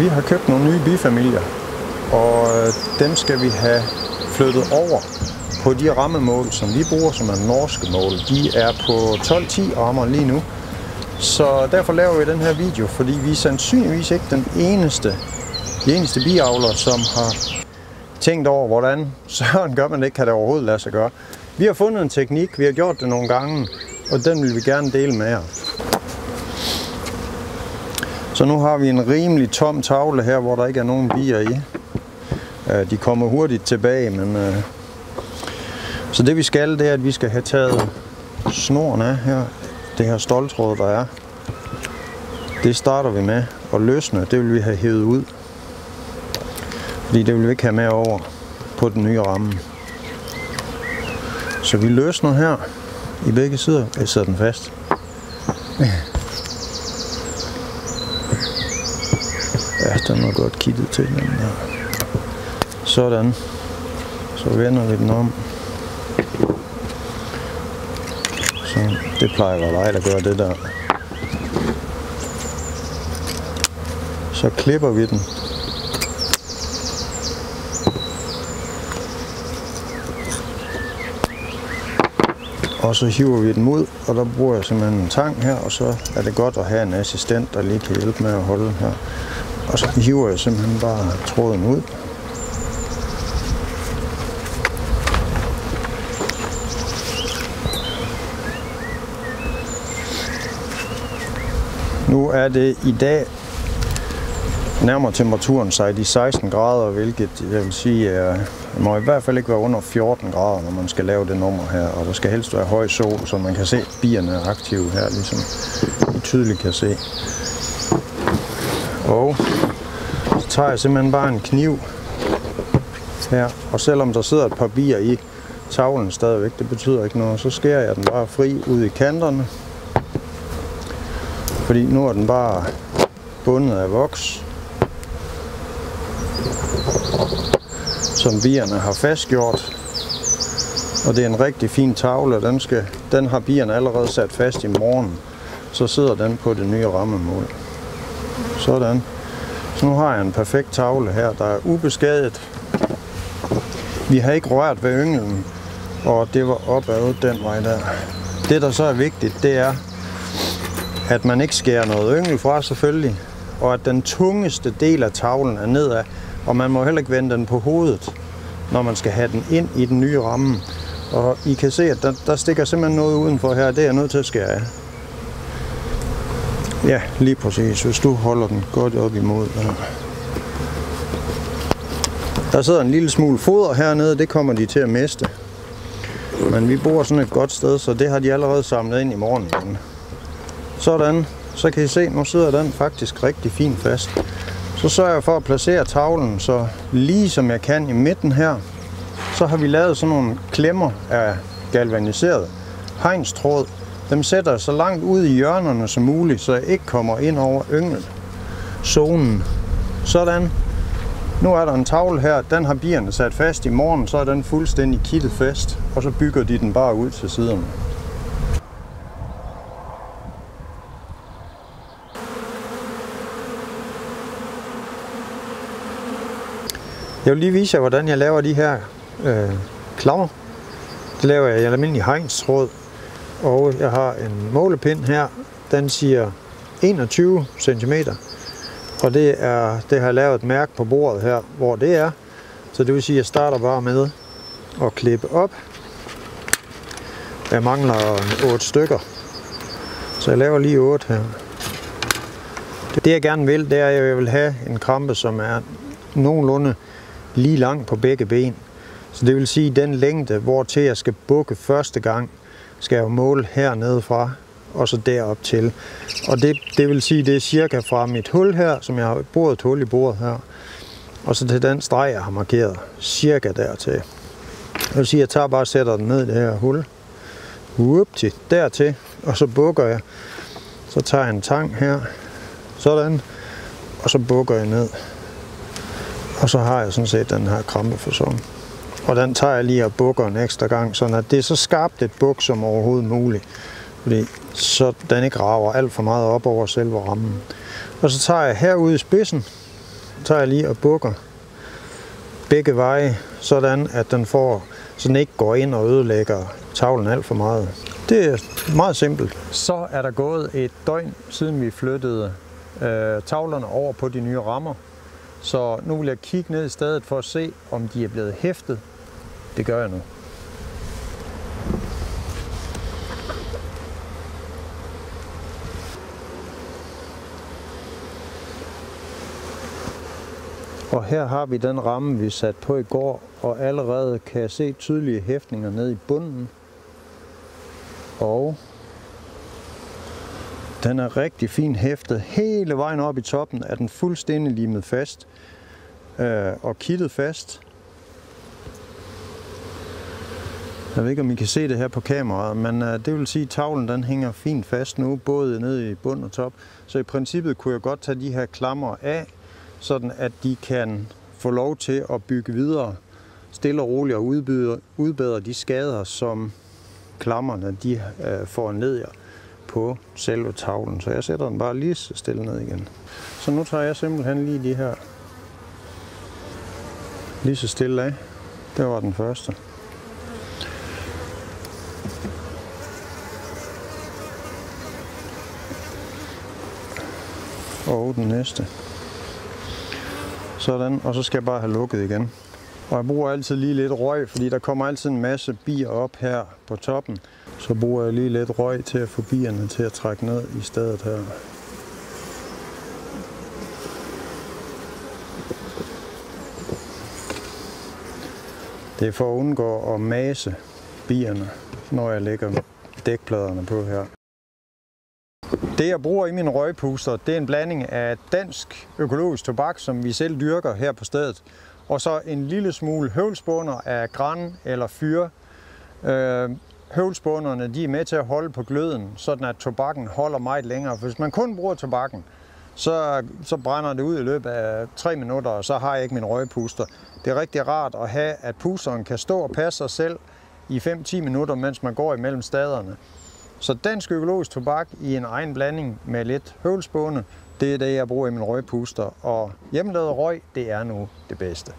Vi har købt nogle nye bifamilier, og dem skal vi have flyttet over på de rammemål, som vi bruger, som er norske mål. De er på 12-10 rammer lige nu, så derfor laver vi den her video, fordi vi er sandsynligvis ikke de eneste biavlere, som har tænkt over, hvordan sådan gør man det, kan det overhovedet lade sig gøre. Vi har fundet en teknik, vi har gjort det nogle gange, og den vil vi gerne dele med jer. Så nu har vi en rimelig tom tavle her, hvor der ikke er nogen bier i. De kommer hurtigt tilbage, men så det vi skal, det er, at vi skal have taget snoren af her. Det her ståltråd, der er. Det starter vi med at løsne. Det vil vi have hævet ud. Fordi det vil vi ikke have med over på den nye ramme. Så vi løsner her i begge sider. Jeg sætter den fast. Ja, den er godt kittet til den der. Sådan. Så vender vi den om. Så det plejer at være dig, der gør det der. Så klipper vi den. Og så hiver vi den ud, og der bruger jeg simpelthen en tang her, og så er det godt at have en assistent, der lige kan hjælpe med at holde den her. Og så hiver jeg simpelthen bare tråden ud. Nu er det i dag nærmere temperaturen sig de 16 grader, hvilket jeg vil sige må i hvert fald ikke være under 14 grader, når man skal lave det nummer her. Og der skal helst være høj sol, så man kan se, at bierne er aktive her, ligesom I tydeligt kan se. Og så tager jeg simpelthen bare en kniv her, og selvom der sidder et par bier i tavlen stadigvæk, det betyder ikke noget, så skærer jeg den bare fri ud i kanterne. Fordi nu er den bare bundet af voks, som bierne har fastgjort. Og det er en rigtig fin tavle, den har bierne allerede sat fast i morgen. Så sidder den på det nye rammemål. Sådan. Så nu har jeg en perfekt tavle her, der er ubeskadiget. Vi har ikke rørt ved ynglen, og det var opad den vej der. Det der så er vigtigt, det er, at man ikke skærer noget yngel fra selvfølgelig, og at den tungeste del af tavlen er nedad, og man må heller ikke vende den på hovedet, når man skal have den ind i den nye ramme. Og I kan se, at der stikker simpelthen noget udenfor her, det er jeg nødt til at skære af. Ja, lige præcis, hvis du holder den godt op imod. Der sidder en lille smule foder hernede, det kommer de til at miste. Men vi bor sådan et godt sted, så det har de allerede samlet ind i morgen igen. Sådan, så kan I se, nu sidder den faktisk rigtig fint fast. Så sørger jeg for at placere tavlen, så lige som jeg kan i midten her, så har vi lavet sådan nogle klemmer af galvaniseret hegnstråd. Dem sætter jeg så langt ud i hjørnerne som muligt, så jeg ikke kommer ind over yngelzonen. Sådan. Nu er der en tavle her, den har bierne sat fast i morgen, så er den fuldstændig kittet fast, og så bygger de den bare ud til siderne. Jeg vil lige vise jer, hvordan jeg laver de her klammer. Det laver jeg i almindelig hegnstråd, og jeg har en målepind her, den siger 21 cm. Og det har jeg lavet et mærke på bordet her, hvor det er. Så det vil sige, at jeg starter bare med at klippe op. Jeg mangler 8 stykker, så jeg laver lige 8 her. Det jeg gerne vil, det er, at jeg vil have en krampe, som er nogenlunde lige lang på begge ben. Så det vil sige, at den længde, hvor til jeg skal bukke første gang, skal jeg måle hernede fra, og så derop til. Og det vil sige, det er cirka fra mit hul her, som jeg har boret et hul i bordet her, og så til den streg, jeg har markeret, cirka dertil. Det vil sige, at jeg tager bare og sætter den ned i det her hul, til dertil, og så bukker jeg. Så tager jeg en tang her, sådan, og så bukker jeg ned. Og så har jeg sådan set den her krampefacon. Og den tager jeg lige og bukker en ekstra gang, så det er så skarpt et buk som overhovedet muligt. Fordi så den ikke rager alt for meget op over selve rammen. Og så tager jeg herude i spidsen, tager jeg lige og bukker begge veje, sådan at den ikke går ind og ødelægger tavlen alt for meget. Det er meget simpelt. Så er der gået et døgn, siden vi flyttede tavlerne over på de nye rammer. Så nu vil jeg kigge ned i stedet for at se, om de er blevet hæftet. Det gør jeg nu. Og her har vi den ramme, vi satte på i går, og allerede kan jeg se tydelige hæftninger nede i bunden. Og den er rigtig fint hæftet. Hele vejen op i toppen er den fuldstændig limet fast og kittet fast. Jeg ved ikke, om I kan se det her på kameraet, men det vil sige, at tavlen den hænger fint fast nu, både nede i bund og top. Så i princippet kunne jeg godt tage de her klammer af, sådan at de kan få lov til at bygge videre stille og roligt og udbedre de skader, som klammerne de får ned på selve tavlen. Så jeg sætter den bare lige så stille ned igen. Så nu tager jeg simpelthen lige de her lige så stille af. Det var den første. Og den næste. Sådan, og så skal jeg bare have lukket igen. Og jeg bruger altid lige lidt røg, fordi der kommer altid en masse bier op her på toppen. Så bruger jeg lige lidt røg til at få bierne til at trække ned i stedet her. Det er for at undgå at mase bierne, når jeg lægger dækpladerne på her. Det jeg bruger i mine røgpuster, det er en blanding af dansk økologisk tobak, som vi selv dyrker her på stedet, og så en lille smule høvlspåner af gran eller fyr. Høvlspånerne de er med til at holde på gløden, sådan at tobakken holder meget længere. For hvis man kun bruger tobakken, så brænder det ud i løbet af 3 minutter, og så har jeg ikke min røgpuster. Det er rigtig rart at have, at pusteren kan stå og passe sig selv i 5-10 minutter, mens man går imellem staderne. Så dansk økologisk tobak i en egen blanding med lidt høvlspåne, det er det, jeg bruger i min røgpuster. Og hjemmelavet røg, det er nu det bedste.